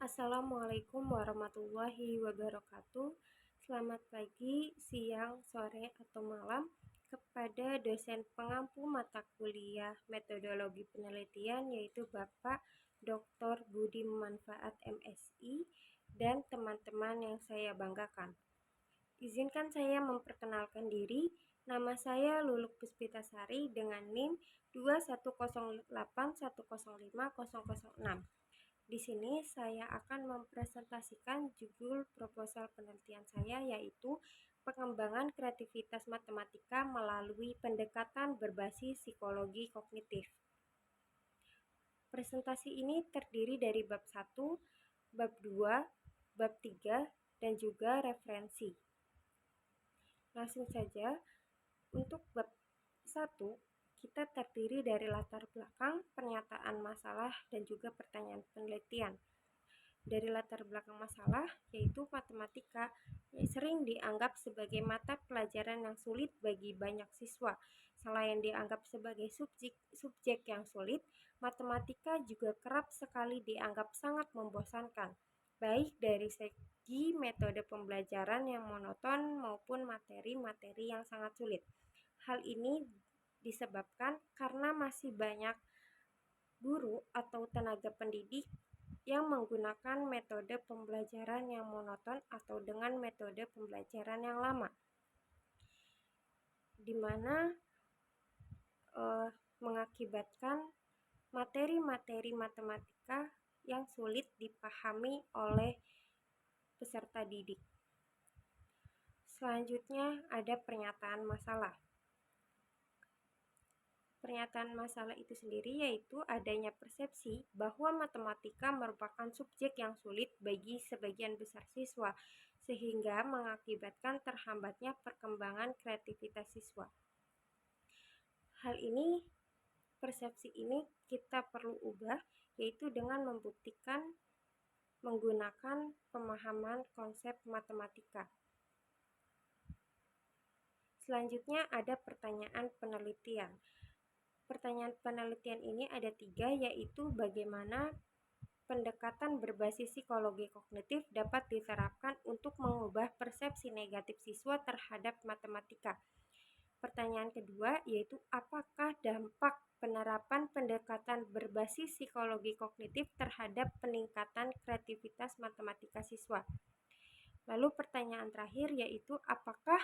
Assalamualaikum warahmatullahi wabarakatuh. Selamat pagi, siang, sore, atau malam kepada dosen pengampu mata kuliah Metodologi Penelitian yaitu Bapak Dr. Budi Manfaat MSI dan teman-teman yang saya banggakan. Izinkan saya memperkenalkan diri. Nama saya Luluk Puspitasari dengan NIM 21081050006. Di sini saya akan mempresentasikan judul proposal penelitian saya yaitu pengembangan kreativitas matematika melalui pendekatan berbasis psikologi kognitif. Presentasi ini terdiri dari bab 1, bab 2, bab 3, dan juga referensi. Langsung saja, untuk bab 1, kita terdiri dari latar belakang, pernyataan masalah, dan juga pertanyaan penelitian. Dari latar belakang masalah, yaitu matematika yang sering dianggap sebagai mata pelajaran yang sulit bagi banyak siswa. Selain dianggap sebagai subjek yang sulit, matematika juga kerap sekali dianggap sangat membosankan, baik dari segi metode pembelajaran yang monoton maupun materi-materi yang sangat sulit. Hal ini disebabkan karena masih banyak guru atau tenaga pendidik yang menggunakan metode pembelajaran yang monoton atau dengan metode pembelajaran yang lama, di mana mengakibatkan materi-materi matematika yang sulit dipahami oleh peserta didik. Selanjutnya ada pernyataan masalah. Pernyataan masalah itu sendiri yaitu adanya persepsi bahwa matematika merupakan subjek yang sulit bagi sebagian besar siswa, sehingga mengakibatkan terhambatnya perkembangan kreativitas siswa. Hal ini, persepsi ini kita perlu ubah, yaitu dengan membuktikan menggunakan pemahaman konsep matematika. Selanjutnya ada pertanyaan penelitian. Pertanyaan penelitian ini ada 3, yaitu bagaimana pendekatan berbasis psikologi kognitif dapat diterapkan untuk mengubah persepsi negatif siswa terhadap matematika. Pertanyaan kedua yaitu apakah dampak penerapan pendekatan berbasis psikologi kognitif terhadap peningkatan kreativitas matematika siswa. Lalu pertanyaan terakhir yaitu apakah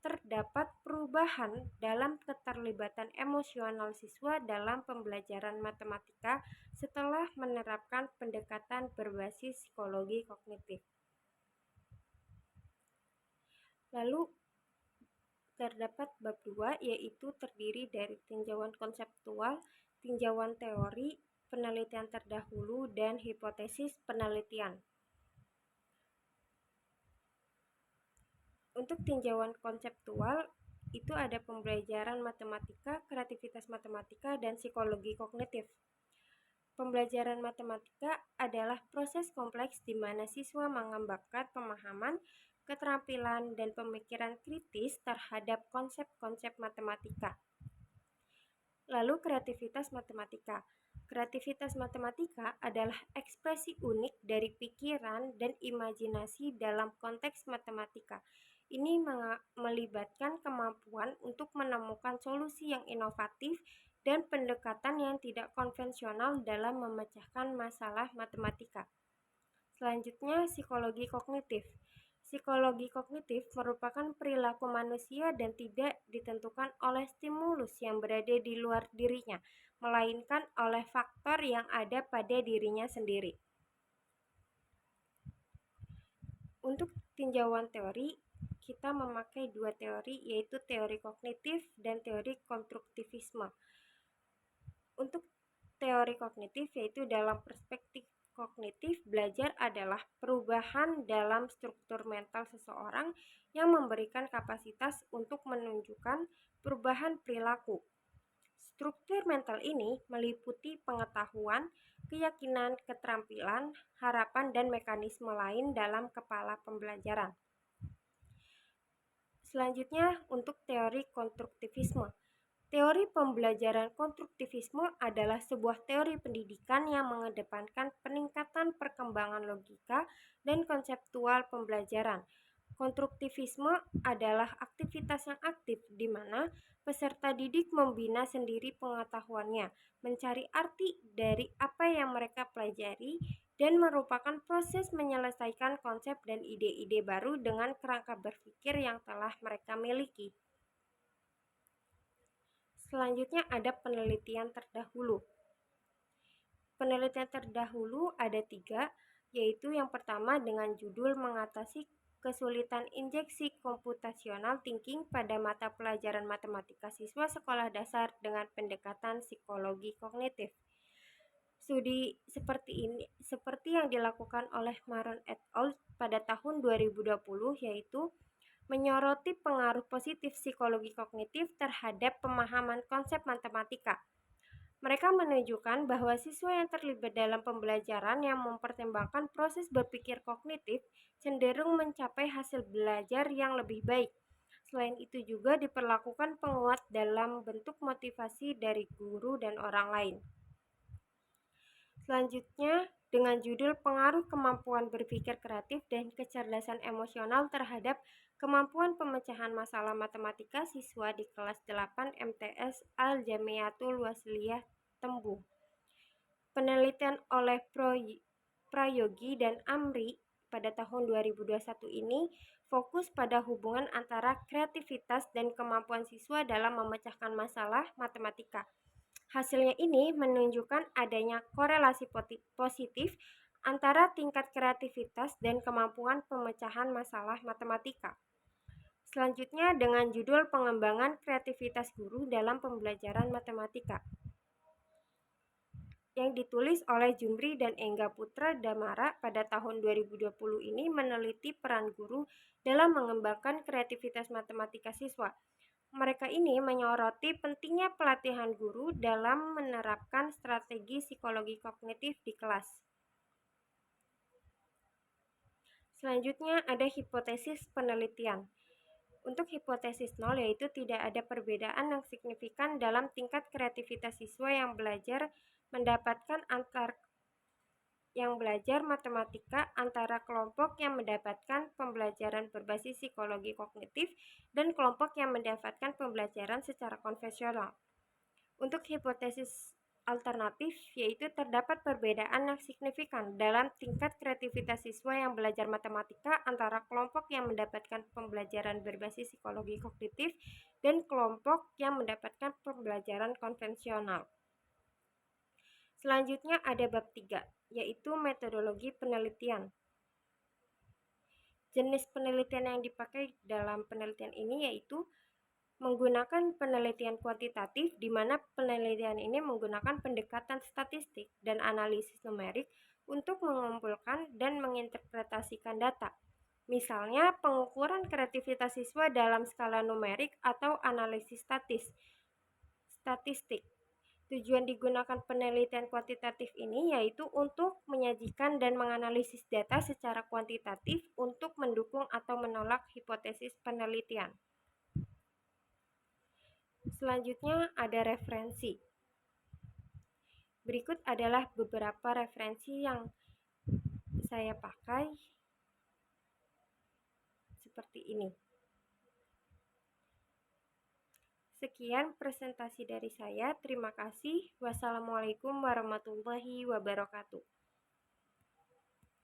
terdapat perubahan dalam keterlibatan emosional siswa dalam pembelajaran matematika setelah menerapkan pendekatan berbasis psikologi kognitif. Lalu terdapat bab 2 yaitu terdiri dari tinjauan konseptual, tinjauan teori, penelitian terdahulu, dan hipotesis penelitian. Untuk tinjauan konseptual, itu ada pembelajaran matematika, kreativitas matematika, dan psikologi kognitif. Pembelajaran matematika adalah proses kompleks di mana siswa mengembangkan pemahaman, keterampilan, dan pemikiran kritis terhadap konsep-konsep matematika. Lalu kreativitas matematika. Kreativitas matematika adalah ekspresi unik dari pikiran dan imajinasi dalam konteks matematika. Ini melibatkan kemampuan untuk menemukan solusi yang inovatif dan pendekatan yang tidak konvensional dalam memecahkan masalah matematika. Selanjutnya, psikologi kognitif. Psikologi kognitif merupakan perilaku manusia dan tidak ditentukan oleh stimulus yang berada di luar dirinya, melainkan oleh faktor yang ada pada dirinya sendiri. Untuk tinjauan teori, kita memakai 2 teori, yaitu teori kognitif dan teori konstruktivisme. Untuk teori kognitif, yaitu dalam perspektif kognitif, belajar adalah perubahan dalam struktur mental seseorang yang memberikan kapasitas untuk menunjukkan perubahan perilaku. Struktur mental ini meliputi pengetahuan, keyakinan, keterampilan, harapan, dan mekanisme lain dalam kepala pembelajaran. Selanjutnya, untuk teori konstruktivisme. Teori pembelajaran konstruktivisme adalah sebuah teori pendidikan yang mengedepankan peningkatan perkembangan logika dan konseptual pembelajaran. Konstruktivisme adalah aktivitas yang aktif di mana peserta didik membina sendiri pengetahuannya, mencari arti dari apa yang mereka pelajari, dan merupakan proses menyelesaikan konsep dan ide-ide baru dengan kerangka berpikir yang telah mereka miliki. Selanjutnya ada penelitian terdahulu. Penelitian terdahulu ada 3, yaitu yang pertama dengan judul mengatasi kesulitan injeksi computational thinking pada mata pelajaran matematika siswa sekolah dasar dengan pendekatan psikologi kognitif. Studi seperti yang dilakukan oleh Maron et al. Pada tahun 2020 yaitu menyoroti pengaruh positif psikologi kognitif terhadap pemahaman konsep matematika. Mereka menunjukkan bahwa siswa yang terlibat dalam pembelajaran yang mempertimbangkan proses berpikir kognitif cenderung mencapai hasil belajar yang lebih baik. Selain itu juga diperlakukan penguat dalam bentuk motivasi dari guru dan orang lain. Selanjutnya, dengan judul Pengaruh Kemampuan Berpikir Kreatif dan Kecerdasan Emosional terhadap Kemampuan Pemecahan Masalah Matematika Siswa di Kelas 8 MTS Al-Jamiatul Wasliyah Tembung. Penelitian oleh Prayogi dan Amri pada tahun 2021 ini fokus pada hubungan antara kreativitas dan kemampuan siswa dalam memecahkan masalah matematika. Hasilnya ini menunjukkan adanya korelasi positif antara tingkat kreativitas dan kemampuan pemecahan masalah matematika. Selanjutnya dengan judul Pengembangan Kreativitas Guru dalam Pembelajaran Matematika yang ditulis oleh Jumri dan Engga Putra Damara pada tahun 2020 ini meneliti peran guru dalam mengembangkan kreativitas matematika siswa. Mereka ini menyoroti pentingnya pelatihan guru dalam menerapkan strategi psikologi kognitif di kelas. Selanjutnya ada hipotesis penelitian. Untuk hipotesis 0 yaitu tidak ada perbedaan yang signifikan dalam tingkat kreativitas siswa yang belajar matematika antara kelompok yang mendapatkan pembelajaran berbasis psikologi kognitif dan kelompok yang mendapatkan pembelajaran secara konvensional. Untuk hipotesis alternatif yaitu terdapat perbedaan yang signifikan dalam tingkat kreativitas siswa yang belajar matematika antara kelompok yang mendapatkan pembelajaran berbasis psikologi kognitif dan kelompok yang mendapatkan pembelajaran konvensional. Selanjutnya ada bab 3, yaitu metodologi penelitian. Jenis penelitian yang dipakai dalam penelitian ini yaitu menggunakan penelitian kuantitatif, di mana penelitian ini menggunakan pendekatan statistik dan analisis numerik untuk mengumpulkan dan menginterpretasikan data. Misalnya, pengukuran kreativitas siswa dalam skala numerik atau analisis statistik. Tujuan digunakan penelitian kuantitatif ini yaitu untuk menyajikan dan menganalisis data secara kuantitatif untuk mendukung atau menolak hipotesis penelitian. Selanjutnya ada referensi. Berikut adalah beberapa referensi yang saya pakai seperti ini. Sekian presentasi dari saya. Terima kasih. Wassalamualaikum warahmatullahi wabarakatuh.